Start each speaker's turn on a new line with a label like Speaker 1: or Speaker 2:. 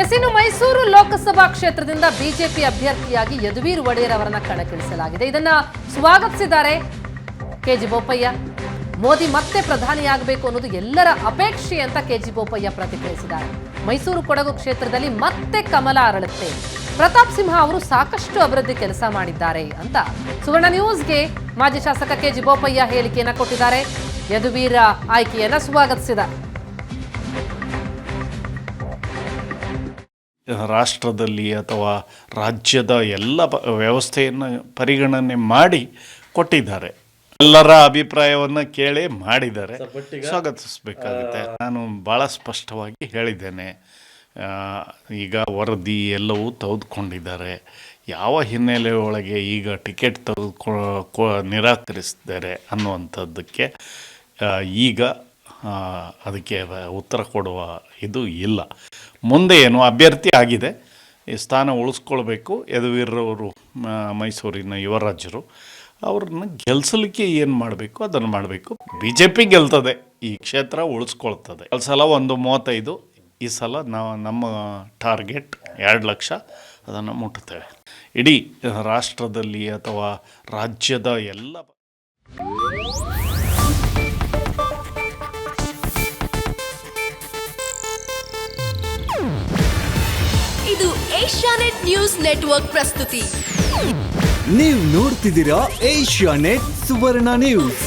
Speaker 1: ಇನ್ನು ಮೈಸೂರು ಲೋಕಸಭಾ ಕ್ಷೇತ್ರದಿಂದ ಬಿಜೆಪಿ ಅಭ್ಯರ್ಥಿಯಾಗಿ ಯದುವೀರ್ ಒಡೆಯರ್ ಅವರನ್ನ ಕಣಕ್ಕಿಳಿಸಲಾಗಿದೆ. ಇದನ್ನ ಸ್ವಾಗತಿಸಿದ್ದಾರೆ ಕೆಜಿ ಬೋಪಯ್ಯ. ಮೋದಿ ಮತ್ತೆ ಪ್ರಧಾನಿಯಾಗಬೇಕು ಅನ್ನೋದು ಎಲ್ಲರ ಅಪೇಕ್ಷೆ ಅಂತ ಕೆಜಿ ಬೋಪಯ್ಯ ಪ್ರತಿಕ್ರಿಯಿಸಿದ್ದಾರೆ. ಮೈಸೂರು ಕೊಡಗು ಕ್ಷೇತ್ರದಲ್ಲಿ ಮತ್ತೆ ಕಮಲ ಅರಳುತ್ತೆ. ಪ್ರತಾಪ್ ಸಿಂಹ ಅವರು ಸಾಕಷ್ಟು ಅಭಿವೃದ್ಧಿ ಕೆಲಸ ಮಾಡಿದ್ದಾರೆ ಅಂತ ಸುವರ್ಣ ನ್ಯೂಸ್ಗೆ ಮಾಜಿ ಶಾಸಕ ಕೆಜಿ ಬೋಪಯ್ಯ ಹೇಳಿಕೆಯನ್ನ ಕೊಟ್ಟಿದ್ದಾರೆ. ಯದುವೀರ ಆಯ್ಕೆಯನ್ನ ಸ್ವಾಗತಿಸಿದ್ದಾರೆ.
Speaker 2: ರಾಷ್ಟ್ರದಲ್ಲಿ ಅಥವಾ ರಾಜ್ಯದ ಎಲ್ಲ ವ್ಯವಸ್ಥೆಯನ್ನು ಪರಿಗಣನೆ ಮಾಡಿ ಕೊಟ್ಟಿದ್ದಾರೆ. ಎಲ್ಲರ ಅಭಿಪ್ರಾಯವನ್ನು ಕೇಳಿ ಮಾಡಿದ್ದಾರೆ, ಸ್ವಾಗತಿಸಬೇಕಾಗುತ್ತೆ. ನಾನು ಭಾಳ ಸ್ಪಷ್ಟವಾಗಿ ಹೇಳಿದ್ದೇನೆ. ಈಗ ವರದಿ ಎಲ್ಲವೂ ತೆಗೆದುಕೊಂಡಿದ್ದಾರೆ. ಯಾವ ಹಿನ್ನೆಲೆ ಒಳಗೆ ಈಗ ಟಿಕೆಟ್ ನಿರಾಕರಿಸಿದ್ದಾರೆ ಅನ್ನುವಂಥದ್ದಕ್ಕೆ ಈಗ ಅದಕ್ಕೆ ಉತ್ತರ ಕೊಡುವ ಇದು ಇಲ್ಲ. ಮುಂದೆ ಏನು ಅಭ್ಯರ್ಥಿ ಆಗಿದೆ, ಈ ಸ್ಥಾನ ಉಳಿಸ್ಕೊಳ್ಬೇಕು. ಯದುವೀರವರು ಮೈಸೂರಿನ ಯುವರಾಜರು, ಅವ್ರನ್ನ ಗೆಲ್ಲಿಸಲಿಕ್ಕೆ ಏನು ಮಾಡಬೇಕು ಅದನ್ನು ಮಾಡಬೇಕು. ಬಿ ಜೆ ಪಿ ಗೆಲ್ತದೆ, ಈ ಕ್ಷೇತ್ರ ಉಳಿಸ್ಕೊಳ್ತದೆ. ಸಲ 135, ಈ ಸಲ ನಮ್ಮ ಟಾರ್ಗೆಟ್ 2 ಲಕ್ಷ, ಅದನ್ನು ಮುಟ್ಟುತ್ತೇವೆ. ಇಡೀ ರಾಷ್ಟ್ರದಲ್ಲಿ ಅಥವಾ ರಾಜ್ಯದ ಎಲ್ಲ
Speaker 3: ಇದು ಏಷ್ಯಾನೆಟ್ ನ್ಯೂಸ್ ನೆಟ್ವರ್ಕ್ ಪ್ರಸ್ತುತಿ.
Speaker 4: ನೀವು ನೋಡ್ತಿದ್ದೀರಾ ಏಷ್ಯಾನೆಟ್ ಸುವರ್ಣ ನ್ಯೂಸ್.